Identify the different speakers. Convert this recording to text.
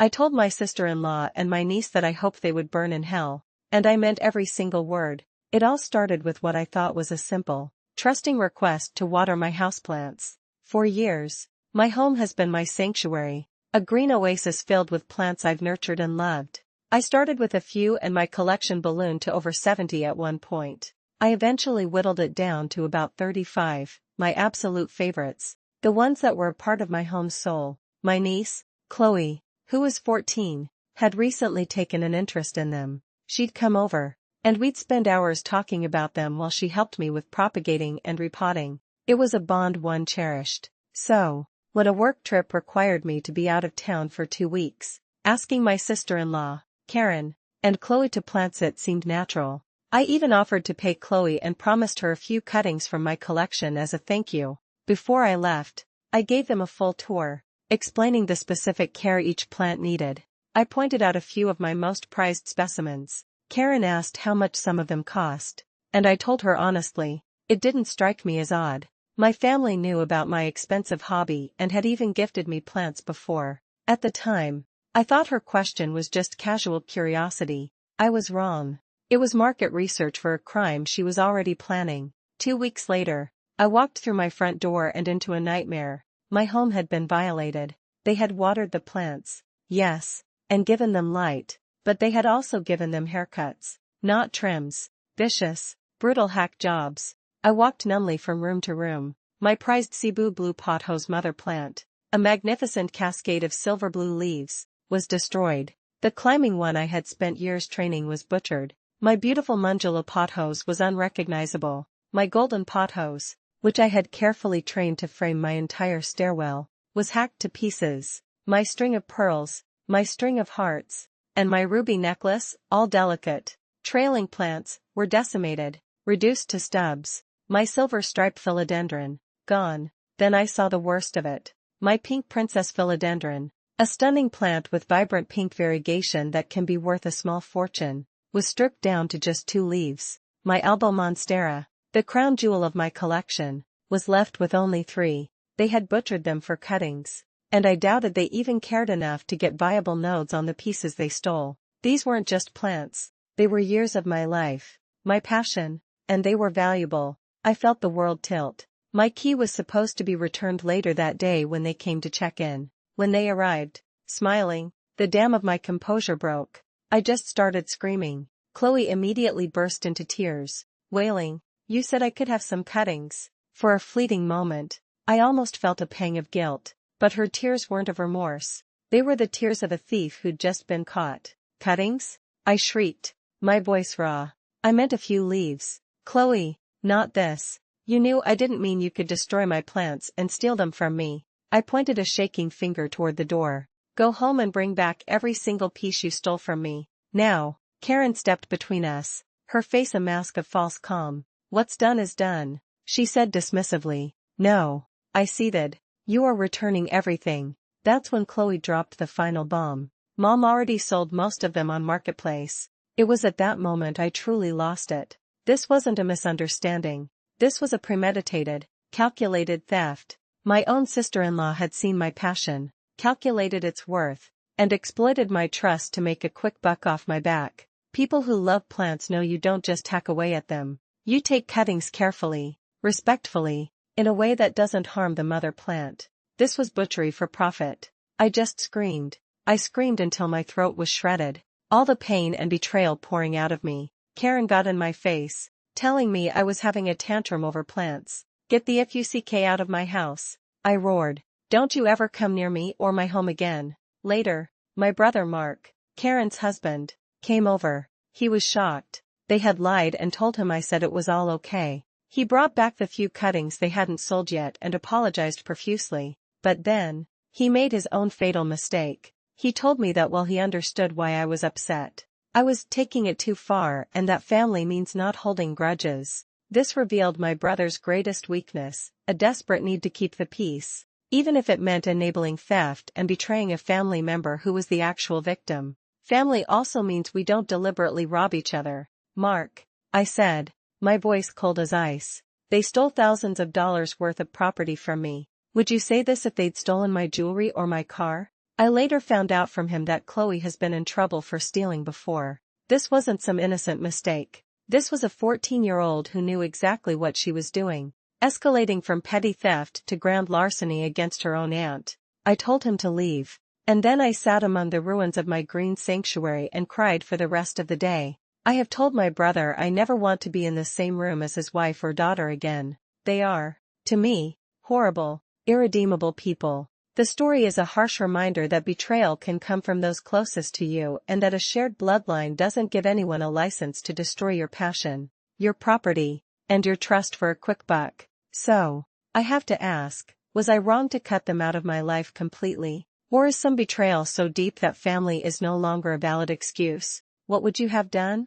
Speaker 1: I told my sister-in-law and my niece that I hoped they would burn in hell. And I meant every single word. It all started with what I thought was a simple, trusting request to water my houseplants. For years, my home has been my sanctuary, a green oasis filled with plants I've nurtured and loved. I started with a few and my collection ballooned to over 70 at one point. I eventually whittled it down to about 35, my absolute favorites, the ones that were a part of my home's soul. My niece, Chloe, who was 14, had recently taken an interest in them. She'd come over, and we'd spend hours talking about them while she helped me with propagating and repotting. It was a bond one cherished. So, when a work trip required me to be out of town for 2 weeks, asking my sister-in-law, Karen, and Chloe to plant it seemed natural. I even offered to pay Chloe and promised her a few cuttings from my collection as a thank you. Before I left, I gave them a full tour, explaining the specific care each plant needed. I pointed out a few of my most prized specimens. Karen asked how much some of them cost, and I told her honestly, it didn't strike me as odd. My family knew about my expensive hobby and had even gifted me plants before. At the time, I thought her question was just casual curiosity. I was wrong. It was market research for a crime she was already planning. 2 weeks later, I walked through my front door and into a nightmare. My home had been violated. They had watered the plants, yes, and given them light, but they had also given them haircuts, not trims. Vicious, brutal hack jobs. I walked numbly from room to room. My prized Cebu blue pothose mother plant, a magnificent cascade of silver blue leaves, was destroyed. The climbing one I had spent years training was butchered. My beautiful Mundula pothose was unrecognizable. My golden pothose, which I had carefully trained to frame my entire stairwell, was hacked to pieces. My string of pearls, my string of hearts, and my ruby necklace, all delicate, trailing plants, were decimated, reduced to stubs. My silver-striped philodendron, gone. Then I saw the worst of it. My pink princess philodendron, a stunning plant with vibrant pink variegation that can be worth a small fortune, was stripped down to just 2 leaves. My elbow monstera, the crown jewel of my collection, was left with only 3. They had butchered them for cuttings, and I doubted they even cared enough to get viable nodes on the pieces they stole. These weren't just plants, they were years of my life, my passion, and they were valuable. I felt the world tilt. My key was supposed to be returned later that day when they came to check in. When they arrived, smiling, the dam of my composure broke. I just started screaming. Chloe immediately burst into tears, wailing, "You said I could have some cuttings." For a fleeting moment, I almost felt a pang of guilt, but her tears weren't of remorse. They were the tears of a thief who'd just been caught. "Cuttings?" I shrieked, my voice raw. "I meant a few leaves. Chloe, not this. You knew I didn't mean you could destroy my plants and steal them from me." I pointed a shaking finger toward the door. "Go home and bring back every single piece you stole from me. Now." Karen stepped between us, her face a mask of false calm. "What's done is done," she said dismissively. "No." I seethed. "You are returning everything." That's when Chloe dropped the final bomb. "Mom already sold most of them on Marketplace." It was at that moment I truly lost it. This wasn't a misunderstanding. This was a premeditated, calculated theft. My own sister-in-law had seen my passion, calculated its worth, and exploited my trust to make a quick buck off my back. People who love plants know you don't just hack away at them. You take cuttings carefully, respectfully, in a way that doesn't harm the mother plant. This was butchery for profit. I just screamed. I screamed until my throat was shredded, all the pain and betrayal pouring out of me. Karen got in my face, telling me I was having a tantrum over plants. "Get the FUCK out of my house," I roared. "Don't you ever come near me or my home again." Later, my brother Mark, Karen's husband, came over. He was shocked. They had lied and told him I said it was all okay. He brought back the few cuttings they hadn't sold yet and apologized profusely. But then, he made his own fatal mistake. He told me that while he understood why I was upset, I was taking it too far and that family means not holding grudges. This revealed my brother's greatest weakness, a desperate need to keep the peace, even if it meant enabling theft and betraying a family member who was the actual victim. Family also means we don't deliberately rob each other. "Mark," I said, my voice cold as ice, "they stole thousands of dollars worth of property from me. Would you say this if they'd stolen my jewelry or my car?" I later found out from him that Chloe has been in trouble for stealing before. This wasn't some innocent mistake. This was a 14-year-old who knew exactly what she was doing, escalating from petty theft to grand larceny against her own aunt. I told him to leave. And then I sat among the ruins of my green sanctuary and cried for the rest of the day. I have told my brother I never want to be in the same room as his wife or daughter again. They are, to me, horrible, irredeemable people. The story is a harsh reminder that betrayal can come from those closest to you and that a shared bloodline doesn't give anyone a license to destroy your passion, your property, and your trust for a quick buck. So, I have to ask, was I wrong to cut them out of my life completely? Or is some betrayal so deep that family is no longer a valid excuse? What would you have done?